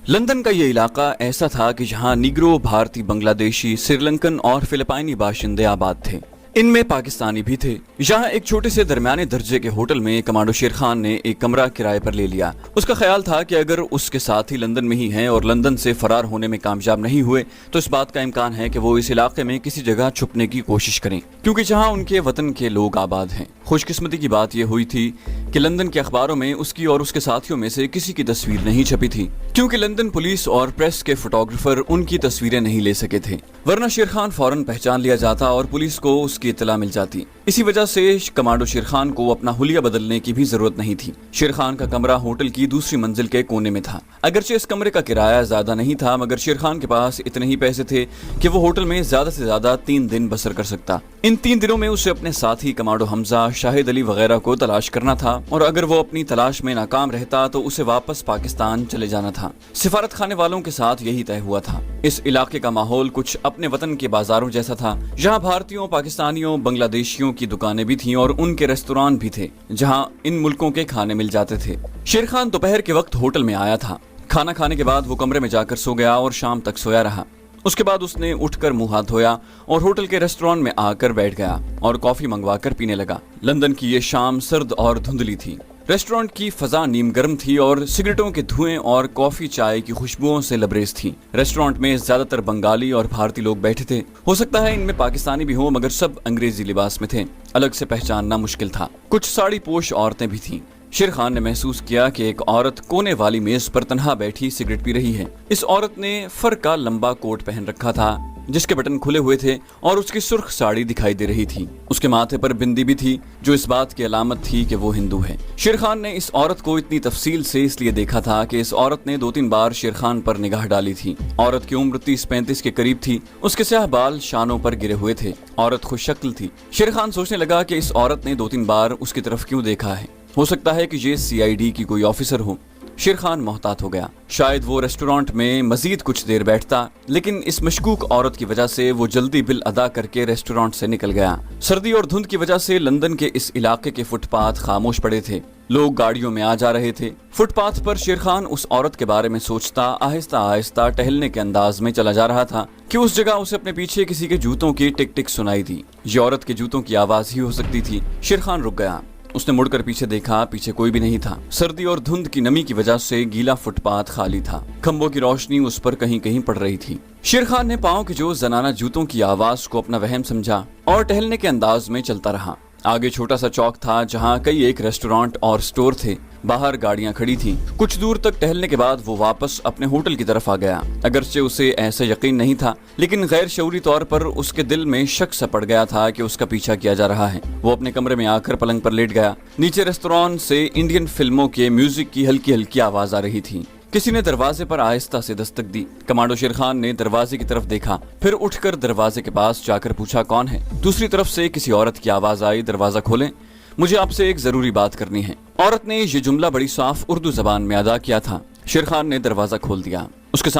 London کا یہ علاقہ ایسا تھا کہ جہاں نیگرو، بھارتی، بنگلہ دیشی، سری لنکن اور فلپائنی باشندے آباد تھے۔ ان میں پاکستانی بھی تھے۔ یہاں ایک چھوٹے سے درمیانے درجے کے ہوٹل میں کمانڈو شیر خان نے ایک کمرہ کرائے پر لے لیا۔ اس کا خیال تھا کہ اگر اس کے ساتھی لندن میں ہی ہیں اور لندن سے فرار ہونے میں کامیاب نہیں ہوئے تو اس بات کا امکان ہے کہ وہ اس علاقے میں کسی جگہ چھپنے کی کوشش کریں، کیونکہ جہاں ان کے وطن کے لوگ آباد ہیں۔ خوش قسمتی کی بات یہ ہوئی تھی کہ لندن کے اخباروں میں اس کی اور اس کے ساتھیوں میں سے کسی کی تصویر نہیں چھپی تھی، کیونکہ لندن پولیس اور پریس کے فوٹوگرافر ان کی تصویریں نہیں لے سکے تھے، ورنہ شیر خان فوراً پہچان لیا جاتا اور پولیس کو اس کی اطلاع مل جاتی۔ اسی وجہ سے کمانڈو شیر خان کو اپنا حلیہ بدلنے کی بھی ضرورت نہیں تھی۔ شیر خان کا کمرہ ہوٹل کی دوسری منزل کے کونے میں تھا۔ اگرچہ اس کمرے کا کرایہ زیادہ نہیں تھا، مگر شیر خان کے پاس اتنے ہی پیسے تھے کہ وہ ہوٹل میں زیادہ سے زیادہ 3 دن بسر کر سکتا۔ ان 3 دنوں میں اسے اپنے ساتھی کمانڈو حمزہ، شاہد علی وغیرہ کو تلاش کرنا تھا، اور اگر وہ اپنی تلاش میں ناکام رہتا تو اسے واپس پاکستان چلے جانا تھا۔ سفارت خانے والوں کے ساتھ یہی طے ہوا تھا۔ اس علاقے کا ماحول کچھ اپنے وطن کے بازاروں جیسا تھا، جہاں بھارتیوں، پاکستانیوں، بنگلہ دیشیوں کی دکانیں بھی تھیں اور ان کے ریستوران بھی تھے جہاں ان ملکوں کے کھانے مل جاتے تھے۔ شیر خان دوپہر کے وقت ہوٹل میں آیا تھا۔ کھانا کھانے کے بعد وہ کمرے میں جا کر سو گیا اور شام تک سویا رہا۔ اس کے بعد اس نے اٹھ کر منہ ہاتھ دھویا اور ہوٹل کے ریسٹورانٹ میں آ کر بیٹھ گیا اور کافی منگوا کر پینے لگا۔ لندن کی یہ شام سرد اور دھندلی تھی۔ ریسٹورانٹ کی فضا نیم گرم تھی اور سگریٹوں کے دھوئیں اور کافی چائے کی خوشبوؤں سے لبریز تھی۔ ریسٹورانٹ میں زیادہ تر بنگالی اور بھارتی لوگ بیٹھے تھے۔ ہو سکتا ہے ان میں پاکستانی بھی ہوں، مگر سب انگریزی لباس میں تھے۔ الگ سے پہچاننا مشکل تھا۔ کچھ ساڑی پوش عورتیں بھی تھیں۔ شیر خان نے محسوس کیا کہ ایک عورت کونے والی میز پر تنہا بیٹھی سگریٹ پی رہی ہے۔ اس عورت نے فر کا لمبا کوٹ پہن رکھا تھا جس کے بٹن کھلے ہوئے تھے اور اس کی سرخ ساڑی دکھائی دے رہی تھی۔ اس کے ماتھے پر بندی بھی تھی جو اس بات کی علامت تھی کہ وہ ہندو ہے۔ شیر خان نے اس عورت کو اتنی تفصیل سے اس لیے دیکھا تھا کہ اس عورت نے 2-3 بار شیر خان پر نگاہ ڈالی تھی۔ عورت کی عمر 30-35 کے قریب تھی۔ اس کے سیاہ بال شانوں پر گرے ہوئے تھے۔ عورت خوش شکل تھی۔ شیر خان سوچنے لگا کہ اس عورت نے 2-3 بار اس کی طرف کیوں دیکھا ہے۔ ہو سکتا ہے کہ یہ CID کی کوئی آفیسر ہو۔ شیر خان محتاط ہو گیا۔ شاید وہ ریسٹورانٹ میں مزید کچھ دیر بیٹھتا، لیکن اس مشکوک عورت کی وجہ سے وہ جلدی بل ادا کر کے ریسٹورانٹ سے نکل گیا۔ سردی اور دھند کی وجہ سے لندن کے اس علاقے کے فٹ پاتھ خاموش پڑے تھے۔ لوگ گاڑیوں میں آ جا رہے تھے۔ فٹ پاتھ پر شیر خان اس عورت کے بارے میں سوچتا آہستہ آہستہ ٹہلنے کے انداز میں چلا جا رہا تھا کہ اس جگہ اسے اپنے پیچھے کسی کے جوتوں کی ٹک ٹک سنائی دی۔ یہ عورت کے جوتوں کی آواز ہی ہو سکتی تھی۔ شیر خان رک گیا۔ اس نے مڑ کر پیچھے دیکھا، پیچھے کوئی بھی نہیں تھا۔ سردی اور دھند کی نمی کی وجہ سے گیلا فٹ پاتھ خالی تھا۔ کھمبوں کی روشنی اس پر کہیں کہیں پڑ رہی تھی۔ شیر خان نے پاؤں کے جو زنانہ جوتوں کی آواز کو اپنا وہم سمجھا اور ٹہلنے کے انداز میں چلتا رہا۔ آگے چھوٹا سا چوک تھا جہاں کئی ایک ریسٹورانٹ اور سٹور تھے۔ باہر گاڑیاں کھڑی تھیں۔ کچھ دور تک ٹہلنے کے بعد وہ واپس اپنے ہوٹل کی طرف آ گیا۔ اگرچہ اسے ایسا یقین نہیں تھا، لیکن غیر شعوری طور پر اس کے دل میں شک سا پڑ گیا تھا کہ اس کا پیچھا کیا جا رہا ہے۔ وہ اپنے کمرے میں آ کر پلنگ پر لیٹ گیا۔ نیچے ریسٹورانٹ سے انڈین فلموں کے میوزک کی ہلکی ہلکی آواز آ رہی تھی۔ کسی نے دروازے پر آہستہ سے دستک دی۔ کمانڈو شیر خان نے دروازے کی طرف دیکھا، پھر اٹھ کر دروازے کے پاس جا کر پوچھا کون ہے۔ دوسری طرف سے کسی عورت کی آواز آئی، دروازہ کھولیں، مجھے آپ سے ایک ضروری بات کرنی ہے۔ عورت نے یہ جملہ بڑی صاف اردو زبان میں ادا کیا تھا۔ شیر خان نے دروازہ کھول دیا۔ اس کے